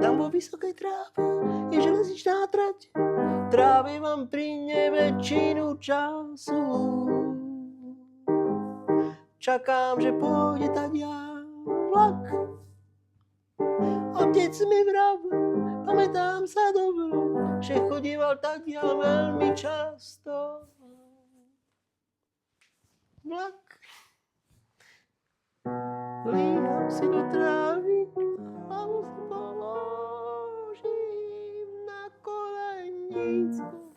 Tam vo vysokej tráve je železničná trať. Trávivam pri nej väčšinu času. Čakám, že pôjde tadia vlak. Otec mi vravel, pamätám sa dobre, že chodíval tadia veľmi často. Vlak. Líham si do trávy, hlavu si položím na kolenícku.